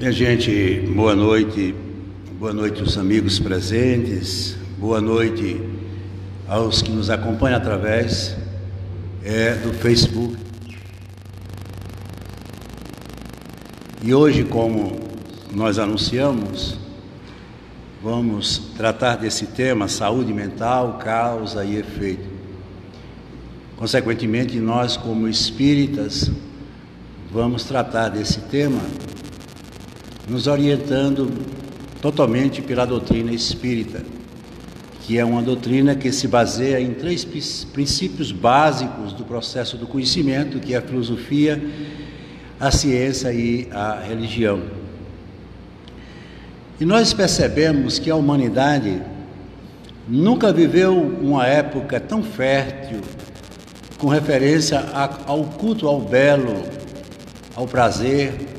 Minha gente, boa noite aos amigos presentes, boa noite aos que nos acompanham através do Facebook. E hoje, como nós anunciamos, vamos tratar desse tema, saúde mental, causa e efeito. Consequentemente, nós como espíritas vamos tratar desse tema nos orientando totalmente pela doutrina espírita, que é uma doutrina que se baseia em 3 princípios básicos do processo do conhecimento, que é a filosofia, a ciência e a religião. E nós percebemos que a humanidade nunca viveu uma época tão fértil com referência ao culto ao belo, ao prazer.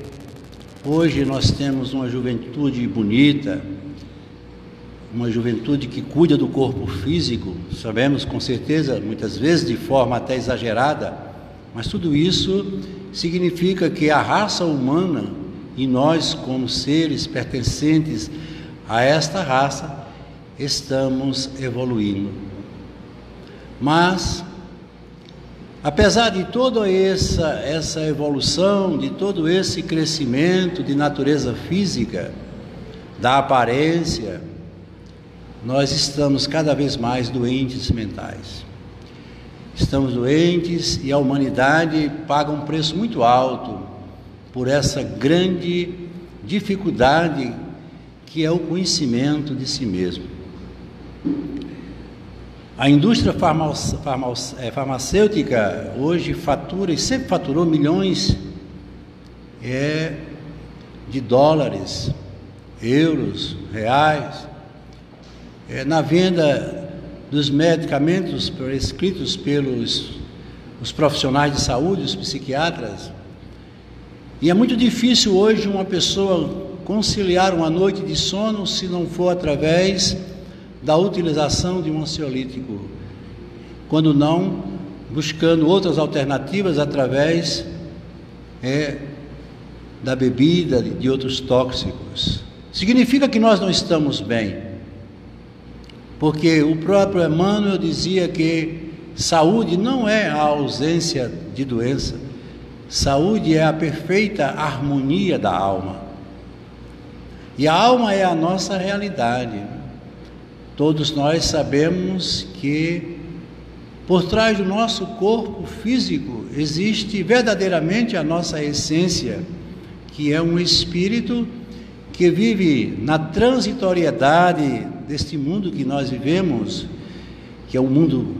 Hoje nós temos uma juventude bonita, uma juventude que cuida do corpo físico, sabemos com certeza, muitas vezes de forma até exagerada, mas tudo isso significa que a raça humana e nós como seres pertencentes a esta raça estamos evoluindo. Mas apesar de toda essa evolução, de todo esse crescimento de natureza física, da aparência, nós estamos cada vez mais doentes mentais. Estamos doentes e a humanidade paga um preço muito alto por essa grande dificuldade que é o conhecimento de si mesmo. A indústria farmacêutica hoje fatura e sempre faturou milhões de dólares, euros, reais, na venda dos medicamentos prescritos pelos profissionais de saúde, os psiquiatras. E é muito difícil hoje uma pessoa conciliar uma noite de sono se não for através da utilização de um ansiolítico, quando não buscando outras alternativas através da bebida, de outros tóxicos. Significa que nós não estamos bem, porque o próprio Emmanuel dizia que saúde não é a ausência de doença, saúde é a perfeita harmonia da alma, e a alma é a nossa realidade. Todos nós sabemos que por trás do nosso corpo físico existe verdadeiramente a nossa essência, que é um espírito que vive na transitoriedade deste mundo que nós vivemos, que é um mundo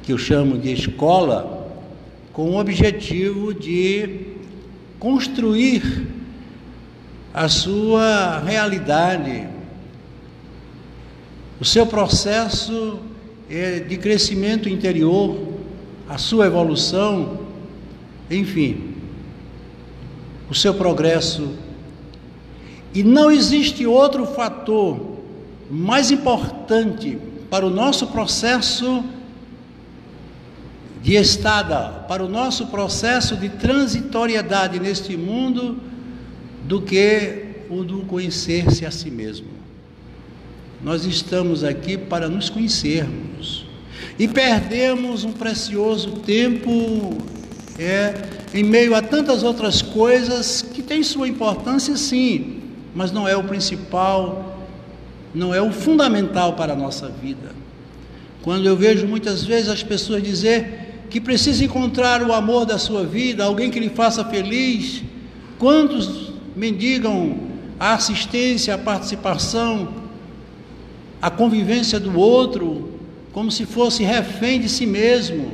que eu chamo de escola, com o objetivo de construir a sua realidade, o seu processo de crescimento interior, a sua evolução, enfim, o seu progresso. E não existe outro fator mais importante para o nosso processo de estada, para o nosso processo de transitoriedade neste mundo, do que o do conhecer-se a si mesmo. Nós estamos aqui para nos conhecermos e perdemos um precioso tempo em meio a tantas outras coisas que têm sua importância, sim, mas não é o principal, não é o fundamental para a nossa vida. Quando eu vejo muitas vezes as pessoas dizer que precisa encontrar o amor da sua vida, alguém que lhe faça feliz, quantos mendigam a assistência, a participação, a convivência do outro, como se fosse refém de si mesmo,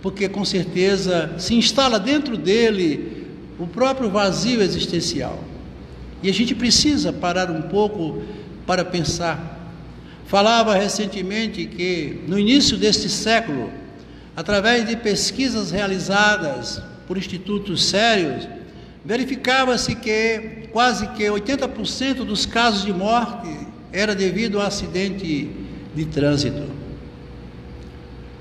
porque com certeza se instala dentro dele o próprio vazio existencial. E a gente precisa parar um pouco para pensar. Falava recentemente que no início deste século, através de pesquisas realizadas por institutos sérios, verificava-se que quase que 80% dos casos de morte era devido a acidente de trânsito.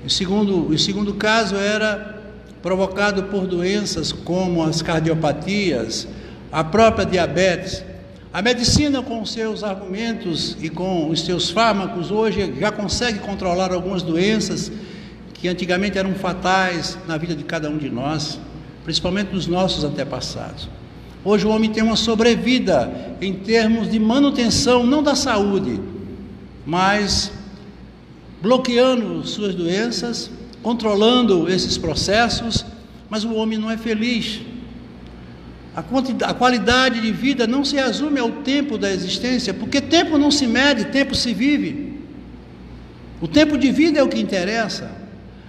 O segundo caso era provocado por doenças como as cardiopatias, a própria diabetes. A medicina, com os seus argumentos e com os seus fármacos, hoje já consegue controlar algumas doenças que antigamente eram fatais na vida de cada um de nós, principalmente dos nossos antepassados. Hoje o homem tem uma sobrevida em termos de manutenção, não da saúde, mas bloqueando suas doenças, controlando esses processos, mas o homem não é feliz. A qualidade de vida não se resume ao tempo da existência, porque tempo não se mede, tempo se vive. O tempo de vida é o que interessa.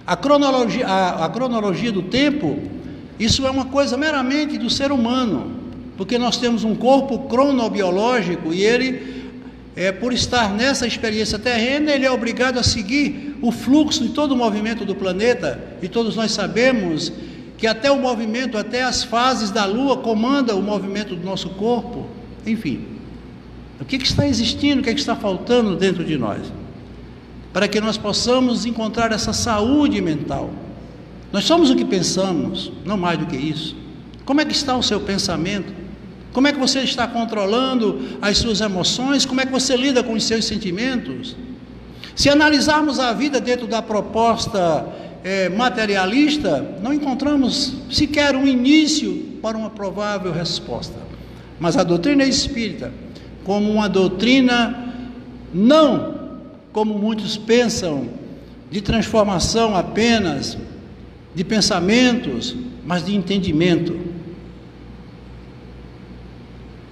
A cronologia do tempo, isso é uma coisa meramente do ser humano, porque nós temos um corpo cronobiológico e ele, por estar nessa experiência terrena, ele é obrigado a seguir o fluxo de todo o movimento do planeta, e todos nós sabemos que até o movimento, até as fases da Lua comanda o movimento do nosso corpo. Enfim, o que está existindo, o que está faltando dentro de nós, para que nós possamos encontrar essa saúde mental? Nós somos o que pensamos, não mais do que isso. Como é que está o seu pensamento? Como é que você está controlando as suas emoções? Como é que você lida com os seus sentimentos? Se analisarmos a vida dentro da proposta materialista, não encontramos sequer um início para uma provável resposta. Mas a doutrina espírita, como uma doutrina, não como muitos pensam, de transformação apenas de pensamentos, mas de entendimento.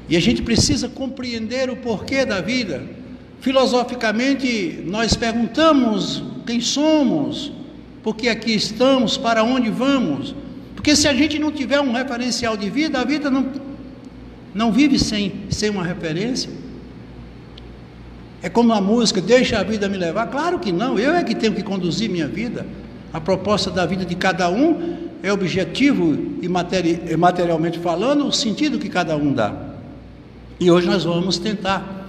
E a gente precisa compreender o porquê da vida. Filosoficamente, nós perguntamos quem somos, por que aqui estamos, para onde vamos. Porque se a gente não tiver um referencial de vida, a vida não vive sem uma referência. É como a música, deixa a vida me levar. Claro que não, eu é que tenho que conduzir minha vida. A proposta da vida de cada um é objetivo e materialmente falando, o sentido que cada um dá. E hoje nós vamos tentar,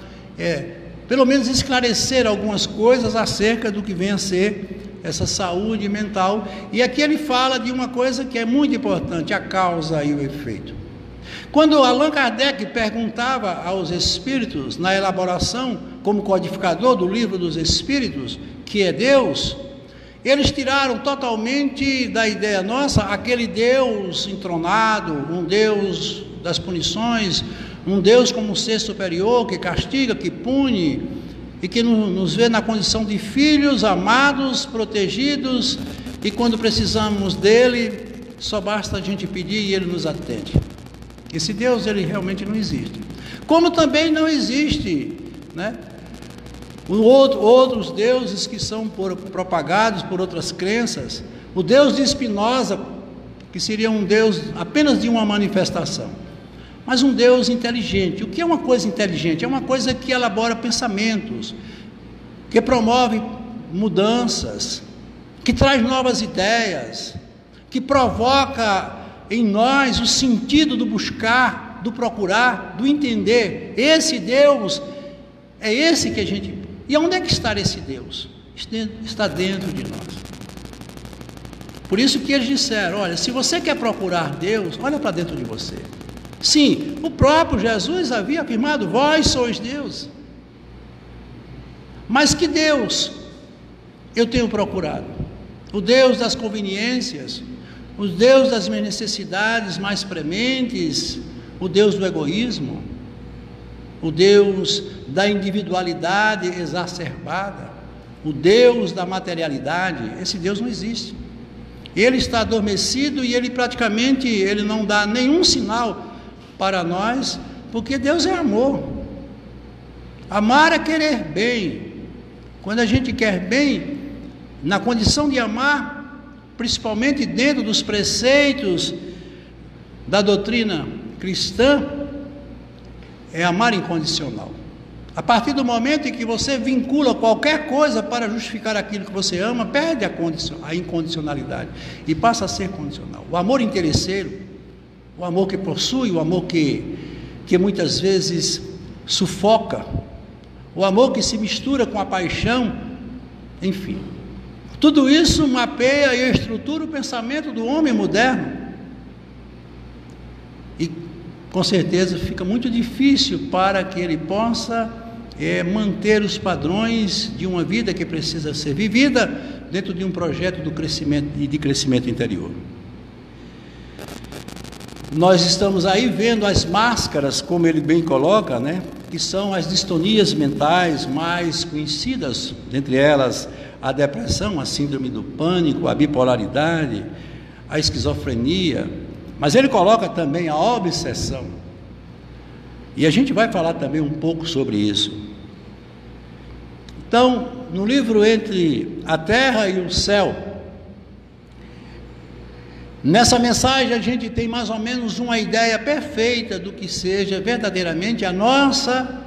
pelo menos esclarecer algumas coisas acerca do que vem a ser essa saúde mental. E aqui ele fala de uma coisa que é muito importante, a causa e o efeito. Quando Allan Kardec perguntava aos espíritos, na elaboração como codificador do livro dos espíritos, que é Deus, eles tiraram totalmente da ideia nossa aquele Deus entronado, um Deus das punições, um Deus como um ser superior, que castiga, que pune, e que nos vê na condição de filhos amados, protegidos, e quando precisamos dele, só basta a gente pedir e ele nos atende. Esse Deus, ele realmente não existe. Como também não existe, outros deuses que são propagados por outras crenças. O Deus de Spinoza, que seria um Deus apenas de uma manifestação, mas um Deus inteligente. O que é uma coisa inteligente? É uma coisa que elabora pensamentos, que promove mudanças, que traz novas ideias, que provoca em nós o sentido do buscar, do procurar, do entender. Esse Deus é esse que a gente... E onde é que está esse Deus? Está dentro de nós. Por isso que eles disseram, olha, se você quer procurar Deus, olha para dentro de você. Sim, o próprio Jesus havia afirmado, vós sois Deus. Mas que Deus eu tenho procurado? O Deus das conveniências, o Deus das minhas necessidades mais prementes, o Deus do egoísmo, o Deus da individualidade exacerbada, o Deus da materialidade. Esse Deus não existe. Ele está adormecido e ele praticamente não dá nenhum sinal para nós, porque Deus é amor. Amar é querer bem. Quando a gente quer bem, na condição de amar, principalmente dentro dos preceitos da doutrina cristã, é amar incondicional. A partir do momento em que você vincula qualquer coisa para justificar aquilo que você ama, perde a incondicionalidade e passa a ser condicional. O amor interesseiro, o amor que possui, o amor que muitas vezes sufoca, o amor que se mistura com a paixão, enfim. Tudo isso mapeia e estrutura o pensamento do homem moderno. E com certeza fica muito difícil para que ele possa manter os padrões de uma vida que precisa ser vivida dentro de um projeto de crescimento interior. Nós estamos aí vendo as máscaras, como ele bem coloca, né? Que são as distonias mentais mais conhecidas, dentre elas a depressão, a síndrome do pânico, a bipolaridade, a esquizofrenia, mas ele coloca também a obsessão. E a gente vai falar também um pouco sobre isso. Então, no livro Entre a Terra e o Céu, nessa mensagem a gente tem mais ou menos uma ideia perfeita do que seja verdadeiramente a nossa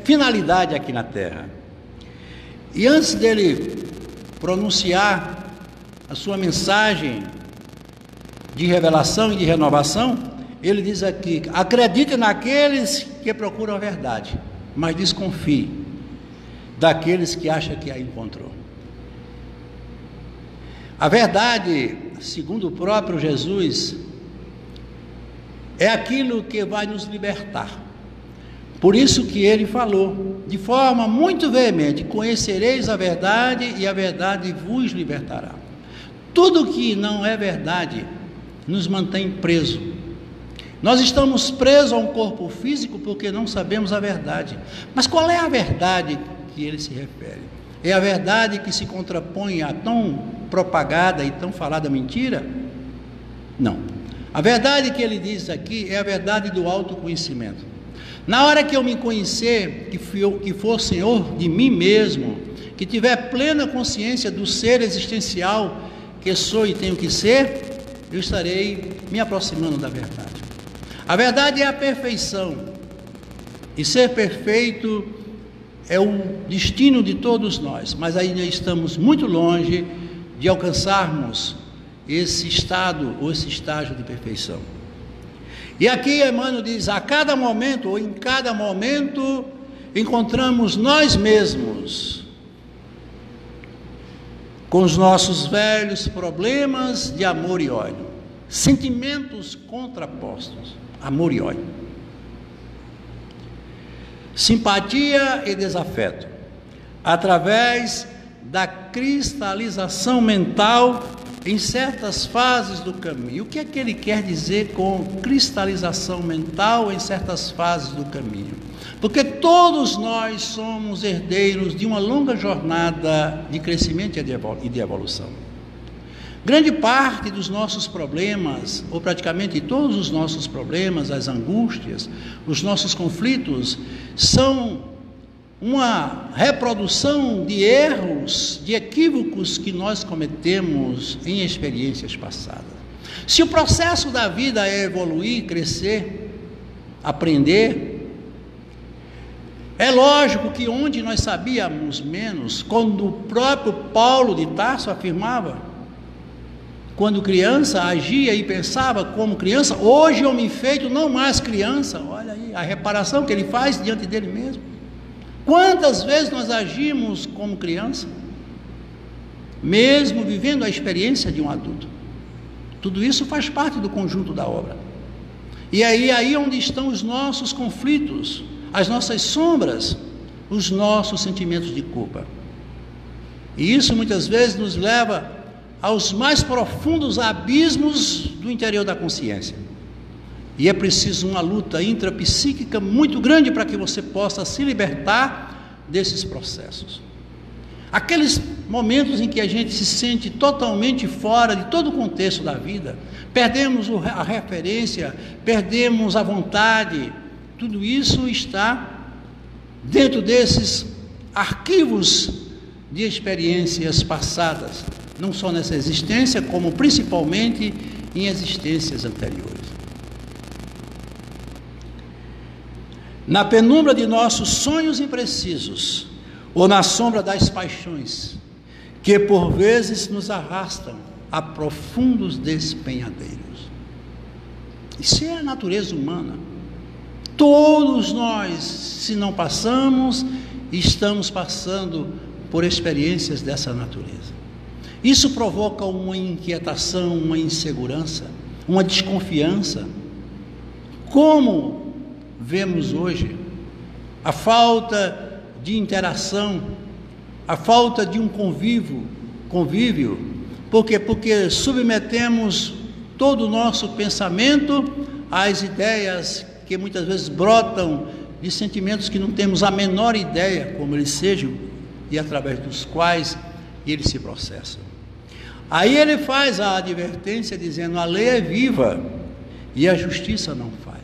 finalidade aqui na Terra. E antes dele pronunciar a sua mensagem de revelação e de renovação, ele diz aqui: acredite naqueles que procuram a verdade, mas desconfie daqueles que acham que a encontrou. A verdade, segundo o próprio Jesus, é aquilo que vai nos libertar. Por isso que ele falou de forma muito veemente: conhecereis a verdade e a verdade vos libertará. Tudo que não é verdade nos mantém presos. Nós estamos presos a um corpo físico porque não sabemos a verdade. Mas qual é a verdade que ele se refere? É a verdade que se contrapõe à tão propagada e tão falada mentira? Não. A verdade que ele diz aqui é a verdade do autoconhecimento. Na hora que eu me conhecer, que for Senhor de mim mesmo, que tiver plena consciência do ser existencial que sou e tenho que ser, eu estarei me aproximando da verdade. A verdade é a perfeição, e ser perfeito é o destino de todos nós, mas ainda estamos muito longe de alcançarmos esse estado ou esse estágio de perfeição. E aqui Emmanuel diz: a cada momento ou em cada momento encontramos nós mesmos com os nossos velhos problemas de amor e ódio, sentimentos contrapostos, amor e ódio, simpatia e desafeto, através da cristalização mental em certas fases do caminho. O que é que ele quer dizer com cristalização mental em certas fases do caminho? Porque todos nós somos herdeiros de uma longa jornada de crescimento e de evolução. Grande parte dos nossos problemas, ou praticamente todos os nossos problemas, as angústias, os nossos conflitos, são uma reprodução de erros, de equívocos que nós cometemos em experiências passadas. Se o processo da vida é evoluir, crescer, aprender, é lógico que onde nós sabíamos menos, quando o próprio Paulo de Tarso afirmava, quando criança agia e pensava como criança, hoje eu me feito não mais criança. Olha aí a reparação que ele faz diante dele mesmo. Quantas vezes nós agimos como criança, mesmo vivendo a experiência de um adulto? Tudo isso faz parte do conjunto da obra. E aí onde estão os nossos conflitos, as nossas sombras, os nossos sentimentos de culpa. E isso muitas vezes nos leva aos mais profundos abismos do interior da consciência. E é preciso uma luta intrapsíquica muito grande para que você possa se libertar desses processos. Aqueles momentos em que a gente se sente totalmente fora de todo o contexto da vida, perdemos a referência, perdemos a vontade, tudo isso está dentro desses arquivos de experiências passadas, não só nessa existência, como principalmente em existências anteriores. Na penumbra de nossos sonhos imprecisos, ou na sombra das paixões, que por vezes nos arrastam a profundos despenhadeiros. Isso é a natureza humana. Todos nós, se não passamos, estamos passando por experiências dessa natureza. Isso provoca uma inquietação, uma insegurança, uma desconfiança. Como vemos hoje a falta de interação, a falta de um convívio. Por quê? Porque submetemos todo o nosso pensamento às ideias que muitas vezes brotam de sentimentos que não temos a menor ideia como eles sejam e através dos quais eles se processam. Aí ele faz a advertência dizendo: a lei é viva e a justiça não falha.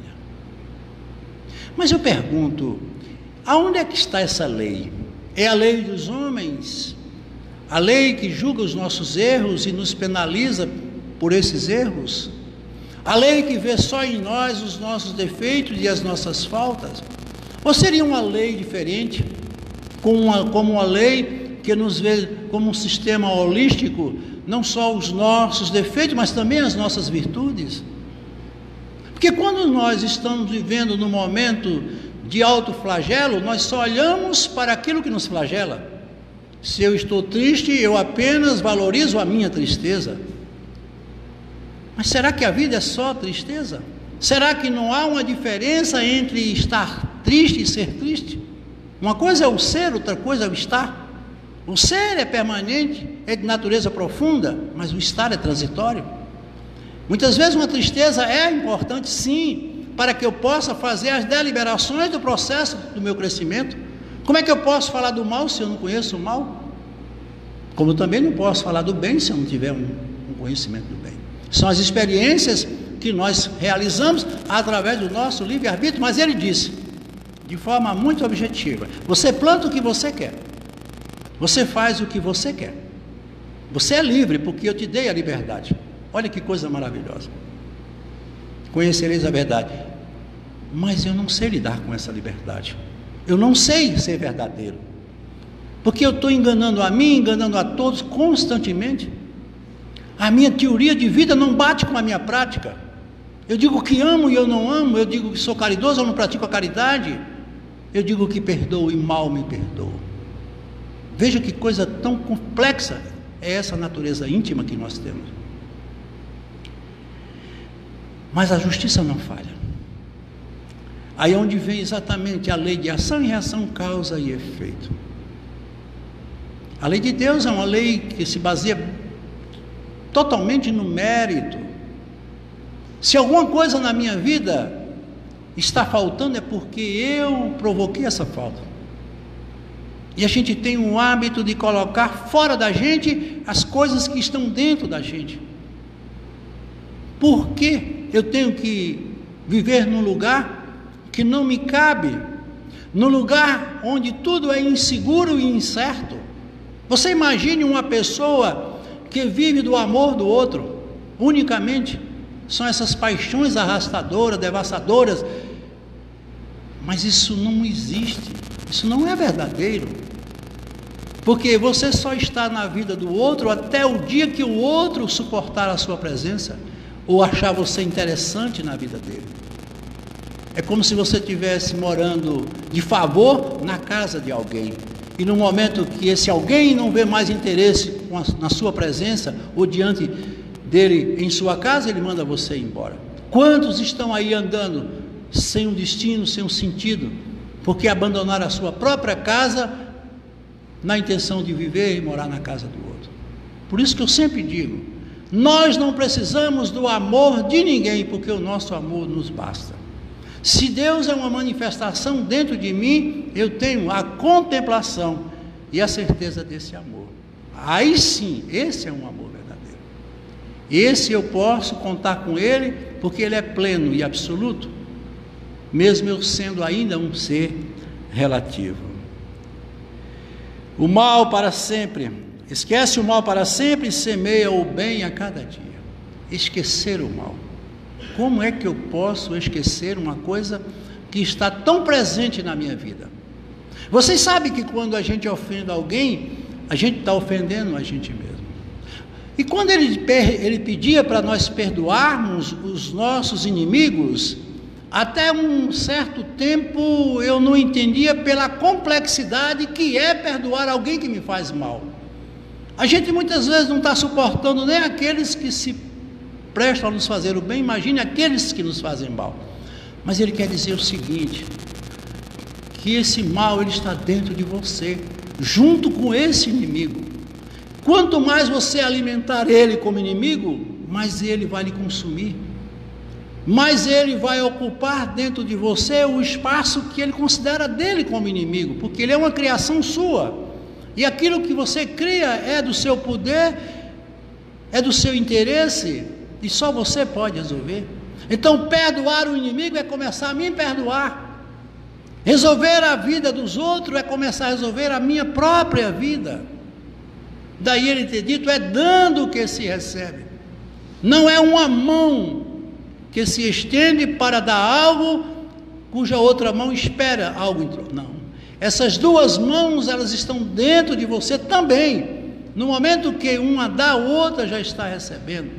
Mas eu pergunto, aonde é que está essa lei? É a lei dos homens? A lei que julga os nossos erros e nos penaliza por esses erros? A lei que vê só em nós os nossos defeitos e as nossas faltas? Ou seria uma lei diferente, como uma lei que nos vê como um sistema holístico, não só os nossos defeitos, mas também as nossas virtudes? Porque quando nós estamos vivendo no momento de autoflagelo, nós só olhamos para aquilo que nos flagela. Se eu estou triste, eu apenas valorizo a minha tristeza. Mas será que a vida é só tristeza? Será que não há uma diferença entre estar triste e ser triste? Uma coisa é o ser, outra coisa é o estar. O ser é permanente, é de natureza profunda, mas o estar é transitório. Muitas vezes uma tristeza é importante, sim, para que eu possa fazer as deliberações do processo do meu crescimento. Como é que eu posso falar do mal se eu não conheço o mal? Como também não posso falar do bem se eu não tiver um conhecimento do bem. São as experiências que nós realizamos através do nosso livre-arbítrio. Mas ele disse, de forma muito objetiva: você planta o que você quer, você faz o que você quer, você é livre porque eu te dei a liberdade. Olha que coisa maravilhosa. Conhecereis a verdade. Mas eu não sei lidar com essa liberdade. Eu não sei ser verdadeiro, porque eu estou enganando a mim, enganando a todos constantemente. A minha teoria de vida não bate com a minha prática. Eu digo que amo e eu não amo. Eu digo que sou caridoso, eu não pratico a caridade. Eu digo que perdoo e mal me perdoo. Veja que coisa tão complexa é essa natureza íntima que nós temos. Mas a justiça não falha. Aí é onde vem exatamente a lei de ação e reação, causa e efeito. A lei de Deus é uma lei que se baseia totalmente no mérito. Se alguma coisa na minha vida está faltando, é porque eu provoquei essa falta. E a gente tem o hábito de colocar fora da gente as coisas que estão dentro da gente. Por que eu tenho que viver num lugar que não me cabe, num lugar onde tudo é inseguro e incerto? Você imagine uma pessoa que vive do amor do outro, unicamente. São essas paixões arrastadoras, devastadoras. Mas isso não existe, isso não é verdadeiro. Porque você só está na vida do outro até o dia que o outro suportar a sua presença, ou achar você interessante na vida dele. É como se você estivesse morando de favor na casa de alguém, e no momento que esse alguém não vê mais interesse na sua presença, ou diante dele em sua casa, ele manda você embora. Quantos estão aí andando sem um destino, sem um sentido, porque abandonaram a sua própria casa na intenção de viver e morar na casa do outro? Por isso que eu sempre digo, nós não precisamos do amor de ninguém, porque o nosso amor nos basta. Se Deus é uma manifestação dentro de mim, eu tenho a contemplação e a certeza desse amor. Aí sim, esse é um amor verdadeiro. Esse eu posso contar com ele, porque ele é pleno e absoluto, mesmo eu sendo ainda um ser relativo. O mal para sempre, esquece o mal para sempre e semeia o bem a cada dia. Esquecer o mal. Como é que eu posso esquecer uma coisa que está tão presente na minha vida? Vocês sabem que quando a gente ofende alguém, a gente está ofendendo a gente mesmo. E quando ele pedia para nós perdoarmos os nossos inimigos, até um certo tempo eu não entendia pela complexidade que é perdoar alguém que me faz mal. A gente muitas vezes não está suportando nem aqueles que se prestam a nos fazer o bem, imagine aqueles que nos fazem mal. Mas ele quer dizer o seguinte, que esse mal ele está dentro de você, junto com esse inimigo. Quanto mais você alimentar ele como inimigo, mais ele vai lhe consumir, mais ele vai ocupar dentro de você o espaço que ele considera dele como inimigo, porque ele é uma criação sua, e aquilo que você cria é do seu poder, é do seu interesse, e só você pode resolver. Então perdoar o inimigo é começar a me perdoar. Resolver a vida dos outros é começar a resolver a minha própria vida. Daí ele ter dito, é dando que se recebe. Não é uma mão que se estende para dar algo, cuja outra mão espera algo em troca. Não. Essas duas mãos, elas estão dentro de você também. No momento que uma dá, a outra já está recebendo.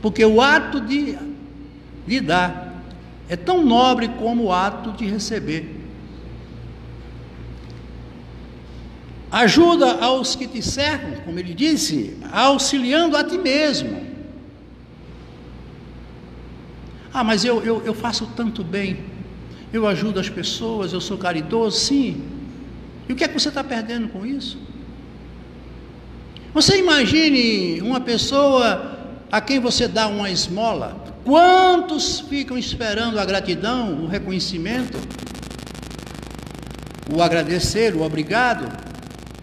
Porque o ato de dar é tão nobre como o ato de receber. Ajuda aos que te cercam, como ele disse, auxiliando a ti mesmo. Ah, mas eu faço tanto bem, eu ajudo as pessoas, eu sou caridoso, sim. E o que é que você está perdendo com isso? Você imagine uma pessoa a quem você dá uma esmola. Quantos ficam esperando a gratidão, o reconhecimento, o agradecer, o obrigado,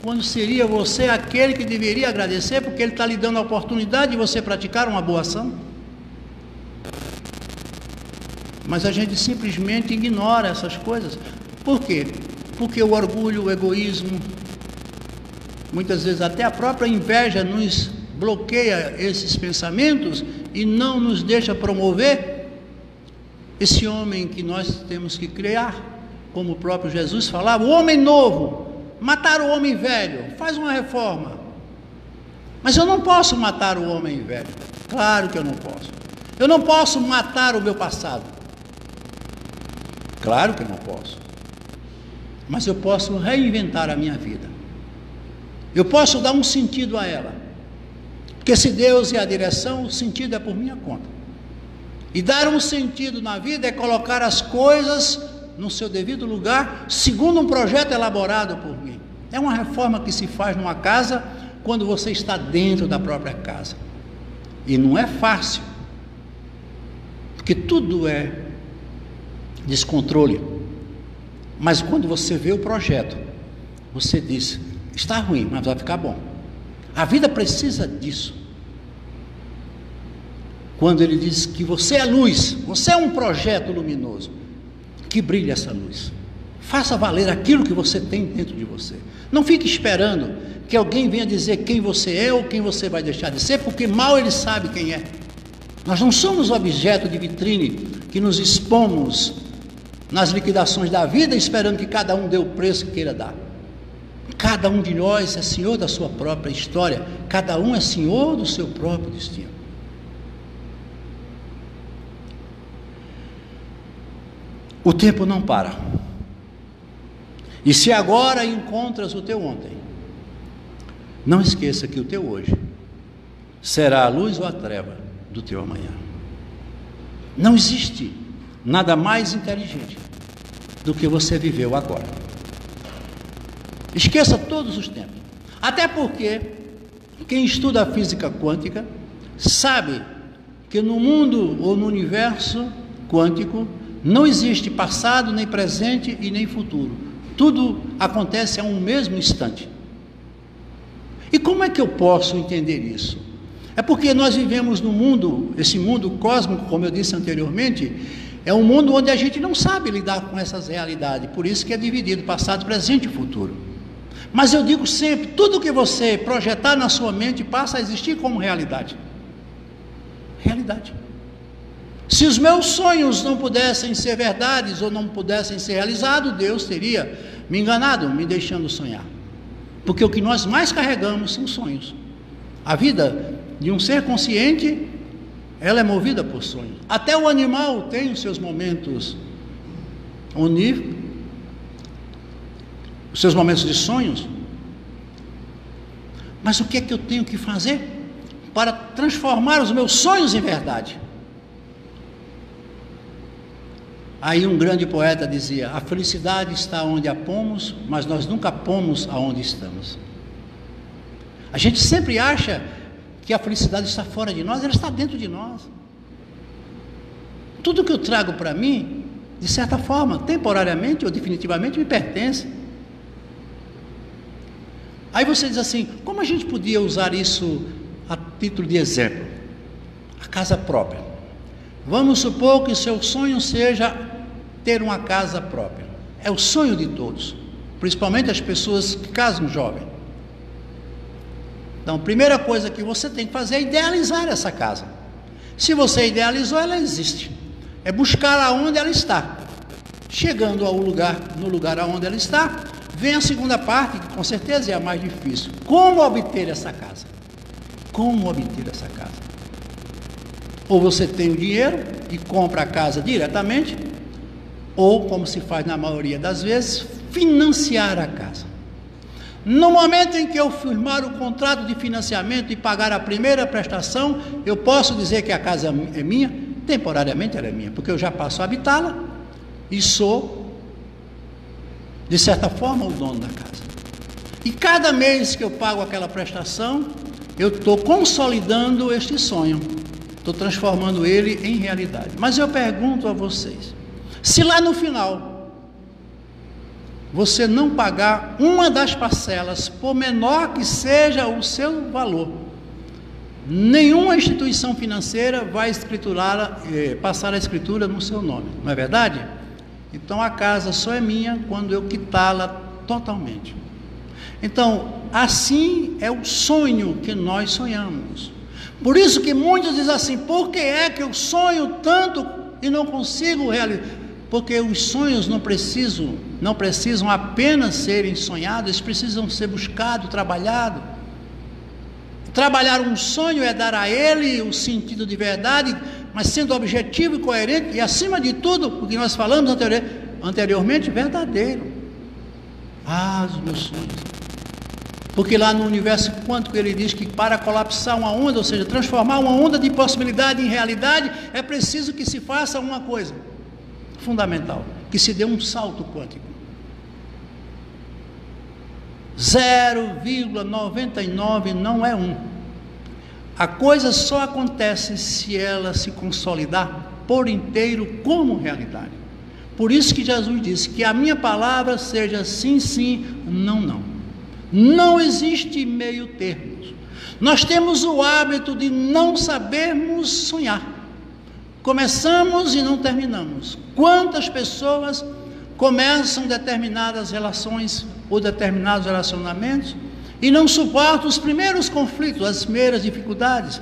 quando seria você aquele que deveria agradecer, porque ele está lhe dando a oportunidade de você praticar uma boa ação? Mas a gente simplesmente ignora essas coisas. Por quê? Porque o orgulho, o egoísmo, muitas vezes até a própria inveja nos bloqueia esses pensamentos e não nos deixa promover esse homem que nós temos que criar, como o próprio Jesus falava, o homem novo, matar o homem velho, faz uma reforma. Mas eu não posso matar o homem velho, claro que eu não posso. Eu não posso matar o meu passado, claro que eu não posso. Mas eu posso reinventar a minha vida, eu posso dar um sentido a ela. Porque se Deus é a direção, o sentido é por minha conta. E dar um sentido na vida é colocar as coisas no seu devido lugar, segundo um projeto elaborado por mim. É uma reforma que se faz numa casa, quando você está dentro da própria casa. E não é fácil, porque tudo é descontrole. Mas quando você vê o projeto, você diz, está ruim, mas vai ficar bom. A vida precisa disso. Quando ele diz que você é luz, você é um projeto luminoso, que brilhe essa luz. Faça valer aquilo que você tem dentro de você. Não fique esperando que alguém venha dizer quem você é ou quem você vai deixar de ser, porque mal ele sabe quem é. Nós não somos objeto de vitrine que nos expomos nas liquidações da vida, esperando que cada um dê o preço que queira dar. Cada um de nós é senhor da sua própria história, cada um é senhor do seu próprio destino. O tempo não para. E se agora encontras o teu ontem, não esqueça que o teu hoje será a luz ou a treva do teu amanhã. Não existe nada mais inteligente do que você viveu agora. Esqueça todos os tempos. Até porque quem estuda a física quântica sabe que no mundo ou no universo quântico não existe passado, nem presente e nem futuro. Tudo acontece a um mesmo instante. E como é que eu posso entender isso? É porque nós vivemos num mundo, esse mundo cósmico, como eu disse anteriormente, é um mundo onde a gente não sabe lidar com essas realidades, por isso que é dividido, passado, presente e futuro. Mas eu digo sempre, tudo que você projetar na sua mente passa a existir como realidade. Realidade. Se os meus sonhos não pudessem ser verdades ou não pudessem ser realizados, Deus teria me enganado, me deixando sonhar. Porque o que nós mais carregamos são sonhos. A vida de um ser consciente, ela é movida por sonhos. Até o animal tem os seus momentos onívoros, os seus momentos de sonhos. Mas o que é que eu tenho que fazer para transformar os meus sonhos em verdade? Aí um grande poeta dizia: a felicidade está onde a pomos, mas nós nunca pomos aonde estamos. A gente sempre acha que a felicidade está fora de nós, ela está dentro de nós. Tudo que eu trago para mim, de certa forma, temporariamente ou definitivamente, me pertence. Aí você diz assim: como a gente podia usar isso a título de exemplo? A casa própria. Vamos supor que o seu sonho seja ter uma casa própria. É o sonho de todos, principalmente as pessoas que casam jovem. Então, a primeira coisa que você tem que fazer é idealizar essa casa. Se você idealizou, ela existe. É buscar aonde ela está. Chegando ao lugar, no lugar aonde ela está, vem a segunda parte, que com certeza é a mais difícil. Como obter essa casa? Como obter essa casa? Ou você tem o dinheiro e compra a casa diretamente, ou, como se faz na maioria das vezes, financiar a casa. No momento em que eu firmar o contrato de financiamento e pagar a primeira prestação, eu posso dizer que a casa é minha? Temporariamente ela é minha, porque eu já passo a habitá-la e sou, de certa forma, o dono da casa. E cada mês que eu pago aquela prestação, eu estou consolidando este sonho, estou transformando ele em realidade. Mas eu pergunto a vocês, se lá no final você não pagar uma das parcelas, por menor que seja o seu valor, nenhuma instituição financeira vai passar a escritura no seu nome, não é verdade? Então a casa só é minha quando eu quitá-la totalmente. Então, assim é o sonho que nós sonhamos. Por isso que muitos dizem assim: por que é que eu sonho tanto e não consigo realizar? Porque os sonhos não precisam apenas serem sonhados, eles precisam ser buscados, trabalhados. Trabalhar um sonho é dar a ele o sentido de verdade, mas sendo objetivo e coerente, e acima de tudo, o que nós falamos anteriormente, verdadeiro. Os meus sonhos. Porque lá no universo quântico ele diz que para colapsar uma onda, ou seja, transformar uma onda de possibilidade em realidade, é preciso que se faça uma coisa fundamental, que se dê um salto quântico. 0,99 não é 1. A coisa só acontece se ela se consolidar por inteiro como realidade. Por isso que Jesus disse que a minha palavra seja sim, sim, não, não. Não existe meio termo. Nós temos o hábito de não sabermos sonhar. Começamos e não terminamos. Quantas pessoas começam determinadas relações ou determinados relacionamentos e não suportam os primeiros conflitos, as primeiras dificuldades,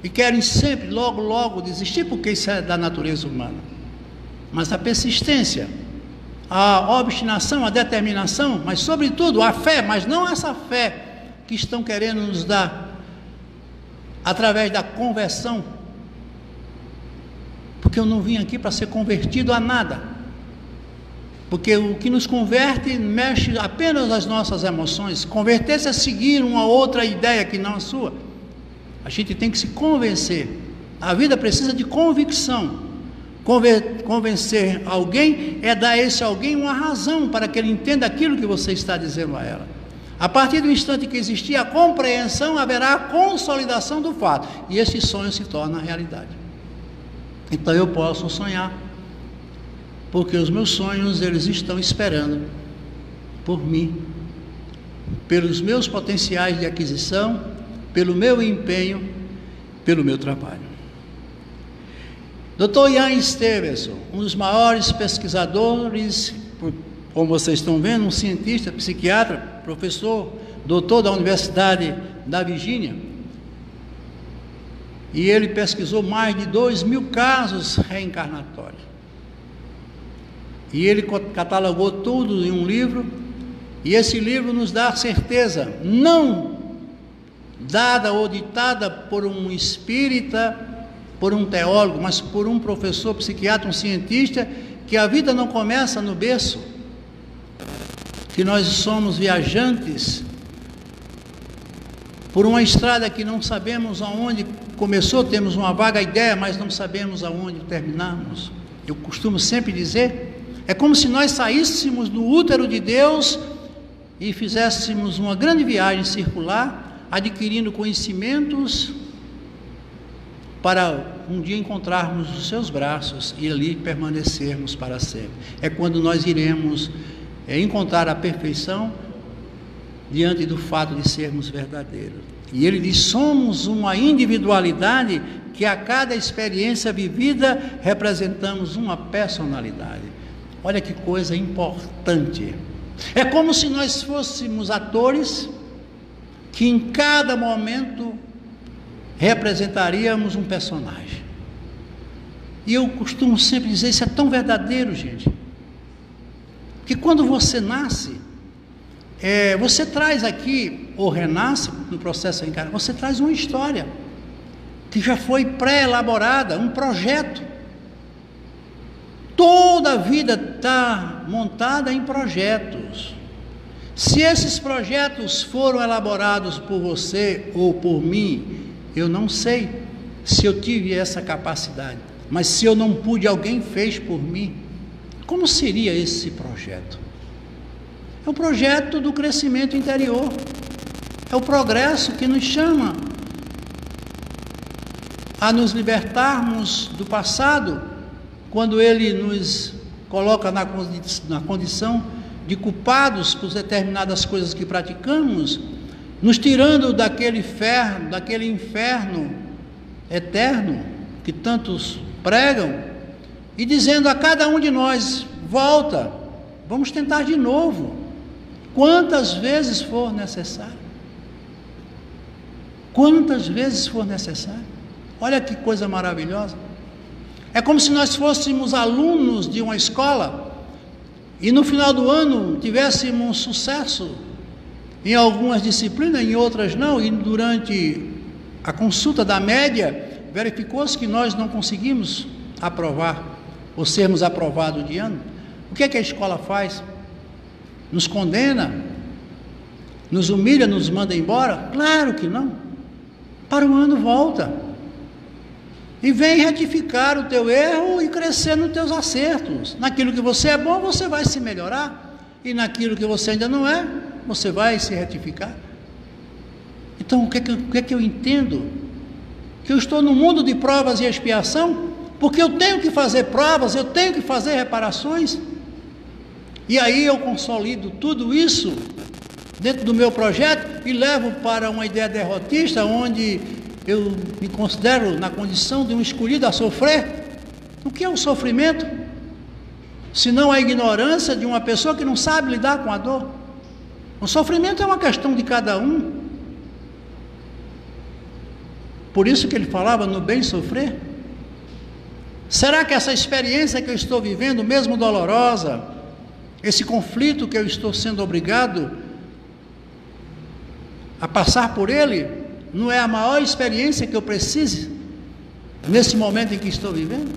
e querem sempre, logo desistir, porque isso é da natureza humana. Mas a persistência, a obstinação, a determinação, mas sobretudo a fé, mas não essa fé que estão querendo nos dar através da conversão, porque eu não vim aqui para ser convertido a nada, porque o que nos converte mexe apenas as nossas emoções. Converter-se é seguir uma outra ideia que não a sua. A gente tem que se convencer. A vida precisa de convicção. Convencer alguém é dar a esse alguém uma razão para que ele entenda aquilo que você está dizendo a ela. A partir do instante que existir a compreensão, haverá a consolidação do fato, e esse sonho se torna realidade. Então eu posso sonhar, porque os meus sonhos, eles estão esperando por mim, pelos meus potenciais de aquisição, pelo meu empenho, pelo meu trabalho. Dr. Ian Stevenson, um dos maiores pesquisadores, como vocês estão vendo, um cientista, psiquiatra, professor, doutor da Universidade da Virgínia, e ele pesquisou mais de 2.000 casos reencarnatórios. E ele catalogou tudo em um livro, e esse livro nos dá a certeza, não dada ou ditada por um espírita, por um teólogo, mas por um professor, psiquiatra, um cientista, que a vida não começa no berço, que nós somos viajantes por uma estrada que não sabemos aonde começou, temos uma vaga ideia, mas não sabemos aonde terminamos. Eu costumo sempre dizer, é como se nós saíssemos do útero de Deus e fizéssemos uma grande viagem circular, adquirindo conhecimentos para um dia encontrarmos os seus braços e ali permanecermos para sempre. É quando nós iremos encontrar a perfeição diante do fato de sermos verdadeiros. E ele diz, somos uma individualidade que a cada experiência vivida representamos uma personalidade. Olha que coisa importante. É como se nós fôssemos atores que em cada momento representaríamos um personagem. E eu costumo sempre dizer, isso é tão verdadeiro, gente, que quando você nasce, você traz aqui, ou renasce no processo encarnatório, você traz uma história que já foi pré-elaborada, um projeto. Toda a vida está montada em projetos. Se esses projetos foram elaborados por você ou por mim, eu não sei se eu tive essa capacidade, mas se eu não pude, alguém fez por mim. Como seria esse projeto? É o projeto do crescimento interior, é o progresso que nos chama a nos libertarmos do passado, quando ele nos coloca na condição de culpados por determinadas coisas que praticamos, nos tirando daquele inferno eterno que tantos pregam, e dizendo a cada um de nós, volta, vamos tentar de novo, quantas vezes for necessário. Quantas vezes for necessário. Olha que coisa maravilhosa. É como se nós fôssemos alunos de uma escola e no final do ano tivéssemos sucesso em algumas disciplinas, em outras não, e durante a consulta da média verificou-se que nós não conseguimos aprovar ou sermos aprovados de ano. O que é que a escola faz? Nos condena? Nos humilha, nos manda embora? Claro que não. Para o ano volta e vem retificar o teu erro e crescer nos teus acertos. Naquilo que você é bom, você vai se melhorar, e naquilo que você ainda não é, você vai se retificar. Então, o que é que eu entendo? Que eu estou no mundo de provas e expiação, porque eu tenho que fazer provas, eu tenho que fazer reparações, e aí eu consolido tudo isso dentro do meu projeto e levo para uma ideia derrotista, onde eu me considero na condição de um escolhido a sofrer. O que é o sofrimento? Senão a ignorância de uma pessoa que não sabe lidar com a dor. O sofrimento é uma questão de cada um. Por isso que ele falava no bem sofrer. Será que essa experiência que eu estou vivendo, mesmo dolorosa, esse conflito que eu estou sendo obrigado a passar por ele, não é a maior experiência que eu precise nesse momento em que estou vivendo?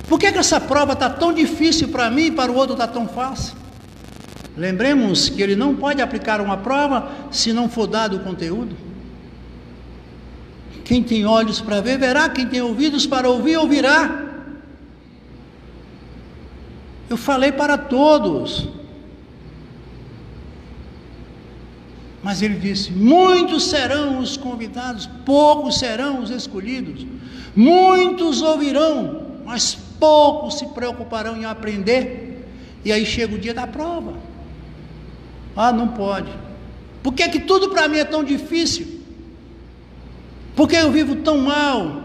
Por que essa prova está tão difícil para mim e para o outro está tão fácil? Lembremos que ele não pode aplicar uma prova se não for dado o conteúdo. Quem tem olhos para ver, verá. Quem tem ouvidos para ouvir, ouvirá. Eu falei para todos. Mas ele disse, muitos serão os convidados, poucos serão os escolhidos. Muitos ouvirão, mas poucos se preocuparão em aprender. E aí chega o dia da prova. Ah, não pode. Por que é que tudo para mim é tão difícil? Por que eu vivo tão mal?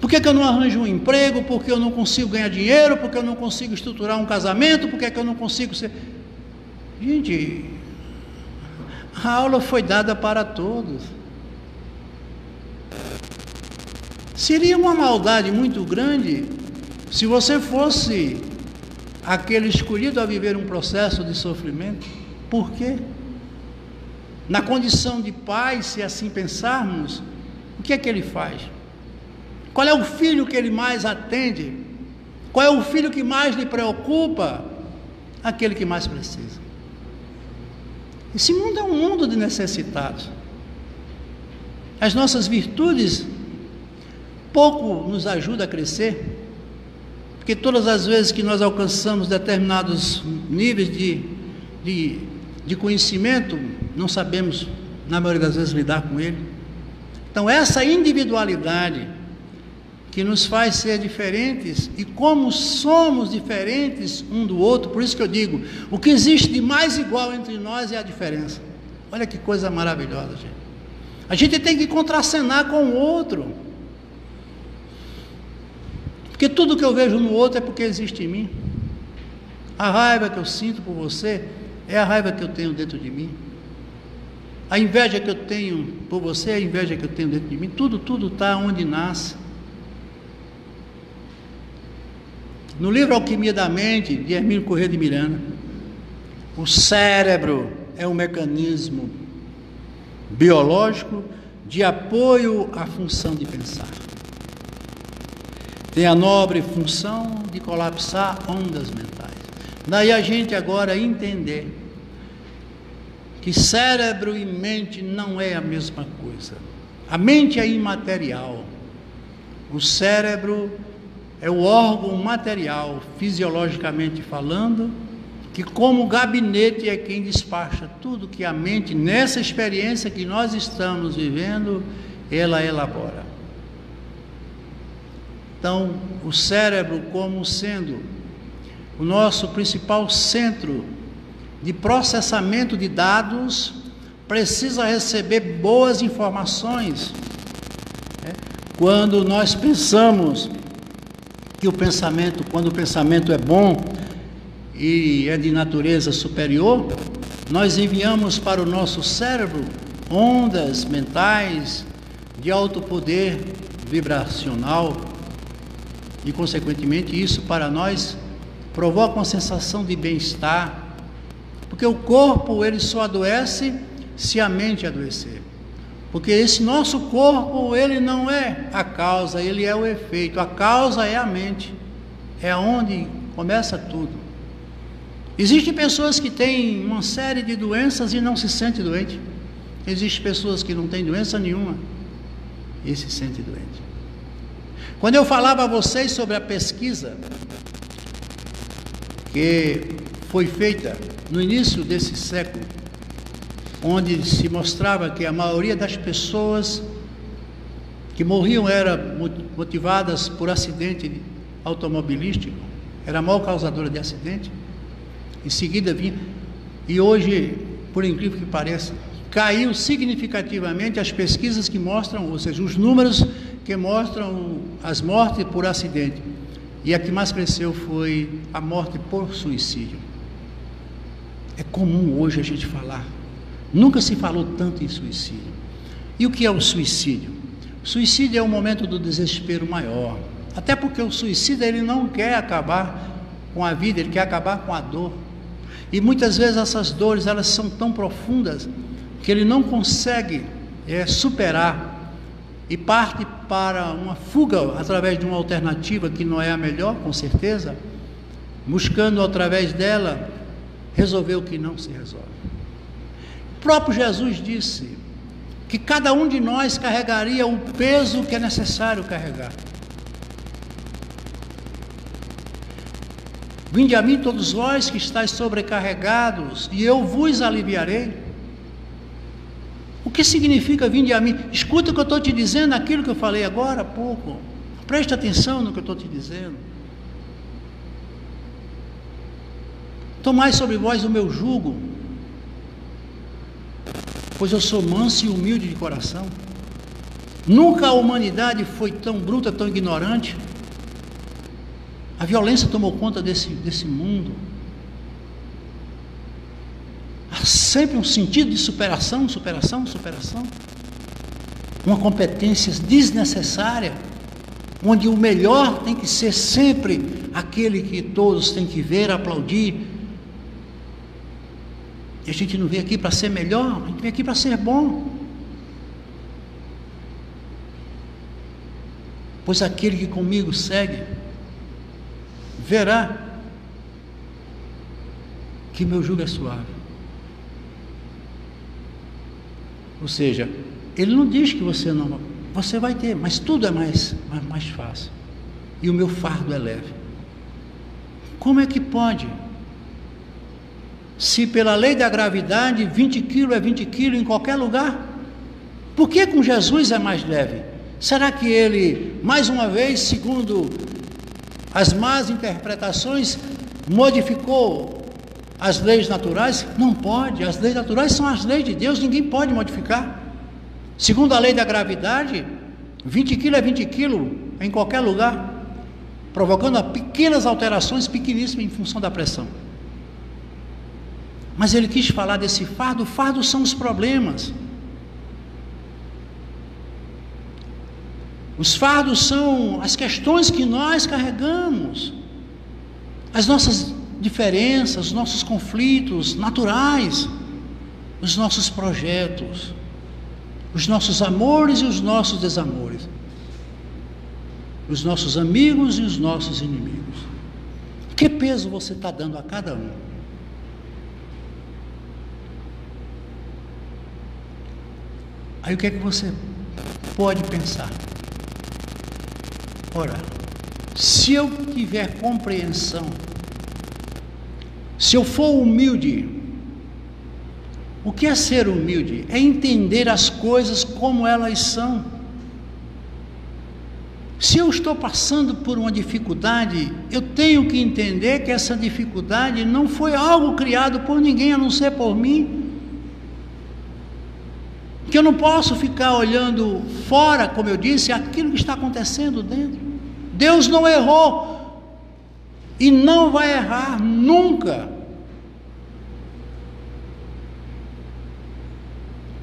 Por que eu não arranjo um emprego? Por que eu não consigo ganhar dinheiro? Por que eu não consigo estruturar um casamento? Por que eu não consigo ser... Gente, a aula foi dada para todos. Seria uma maldade muito grande se você fosse aquele escolhido a viver um processo de sofrimento. Por quê? Na condição de pai, se assim pensarmos, o que é que ele faz? Qual é o filho que ele mais atende? Qual é o filho que mais lhe preocupa? Aquele que mais precisa. Esse mundo é um mundo de necessitados. As nossas virtudes pouco nos ajuda a crescer, porque todas as vezes que nós alcançamos determinados níveis de conhecimento, não sabemos, na maioria das vezes, lidar com ele. Então, essa individualidade que nos faz ser diferentes, e como somos diferentes um do outro, por isso que eu digo, o que existe de mais igual entre nós é a diferença. Olha que coisa maravilhosa, gente. A gente tem que contracenar com o outro, porque tudo que eu vejo no outro é porque existe em mim. A raiva que eu sinto por você é a raiva que eu tenho dentro de mim. A inveja que eu tenho por você é a inveja que eu tenho dentro de mim. Tudo está onde nasce. No livro Alquimia da Mente, de Hermínio Corrêa de Miranda, o cérebro é um mecanismo biológico de apoio à função de pensar. Tem a nobre função de colapsar ondas mentais. Daí a gente agora entender que cérebro e mente não é a mesma coisa. A mente é imaterial. O cérebro é o órgão material, fisiologicamente falando, que como gabinete é quem despacha tudo que a mente, nessa experiência que nós estamos vivendo, ela elabora. Então, o cérebro como sendo o nosso principal centro de processamento de dados, precisa receber boas informações. Quando nós pensamos que o pensamento, quando o pensamento é bom e é de natureza superior, nós enviamos para o nosso cérebro ondas mentais de alto poder vibracional e, consequentemente, isso para nós provoca uma sensação de bem-estar, porque o corpo ele só adoece se a mente adoecer. Porque esse nosso corpo, ele não é a causa, ele é o efeito. A causa é a mente, é onde começa tudo. Existem pessoas que têm uma série de doenças e não se sentem doentes. Existem pessoas que não têm doença nenhuma e se sentem doentes. Quando eu falava a vocês sobre a pesquisa que foi feita no início desse século, onde se mostrava que a maioria das pessoas que morriam eram motivadas por acidente automobilístico, era a maior causadora de acidente, em seguida vinha, e hoje, por incrível que pareça, caiu significativamente as pesquisas que mostram, ou seja, os números que mostram as mortes por acidente, e a que mais cresceu foi a morte por suicídio. É comum hoje a gente falar, nunca se falou tanto em suicídio. E o que é o suicídio? O suicídio é um momento do desespero maior, até porque o suicida ele não quer acabar com a vida, ele quer acabar com a dor, e muitas vezes essas dores elas são tão profundas que ele não consegue superar e parte para uma fuga através de uma alternativa que não é a melhor, com certeza, buscando através dela resolver o que não se resolve. O próprio Jesus disse que cada um de nós carregaria o peso que é necessário carregar. Vinde a mim todos vós que estáis sobrecarregados, e eu vos aliviarei. O que significa vinde a mim? Escuta o que eu estou te dizendo, aquilo que eu falei agora há pouco. Preste atenção no que eu estou te dizendo. Tomai sobre vós o meu jugo, pois eu sou manso e humilde de coração. Nunca a humanidade foi tão bruta, tão ignorante. A violência tomou conta desse mundo. Há sempre um sentido de superação. Uma competência desnecessária, onde o melhor tem que ser sempre aquele que todos têm que ver, aplaudir. E a gente não veio aqui para ser melhor, a gente veio aqui para ser bom. Pois aquele que comigo segue, verá que meu jugo é suave. Ou seja, ele não diz que você não você vai ter, mas tudo é mais fácil. E o meu fardo é leve. Como é que pode? Se pela lei da gravidade 20 quilos é 20 quilos em qualquer lugar, por que com Jesus é mais leve? Será que ele, mais uma vez, segundo as más interpretações, modificou as leis naturais? Não pode, as leis naturais são as leis de Deus, ninguém pode modificar. Segundo a lei da gravidade, 20 quilos é 20 quilos em qualquer lugar, provocando pequenas alterações, pequeníssimas em função da pressão. Mas ele quis falar desse fardo. O fardo são os problemas. Os fardos são as questões que nós carregamos, as nossas diferenças, os nossos conflitos naturais, os nossos projetos, os nossos amores e os nossos desamores, os nossos amigos e os nossos inimigos. Que peso você está dando a cada um? Aí o que é que você pode pensar? Ora, se eu tiver compreensão, se eu for humilde, o que é ser humilde? É entender as coisas como elas são. Se eu estou passando por uma dificuldade, eu tenho que entender que essa dificuldade não foi algo criado por ninguém a não ser por mim. Que eu não posso ficar olhando fora, como eu disse, aquilo que está acontecendo dentro. Deus não errou e não vai errar nunca.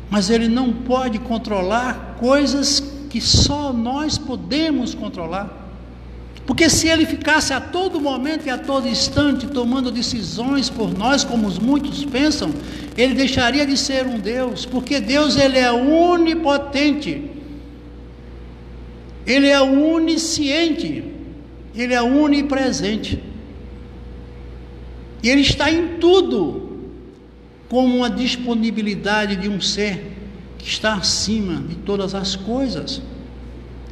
Mas Ele não pode controlar coisas que só nós podemos controlar. Porque se Ele ficasse a todo momento e a todo instante tomando decisões por nós, como os muitos pensam, Ele deixaria de ser um Deus. Porque Deus, Ele é onipotente, Ele é onisciente, Ele é onipresente. E Ele está em tudo, como uma disponibilidade de um ser que está acima de todas as coisas.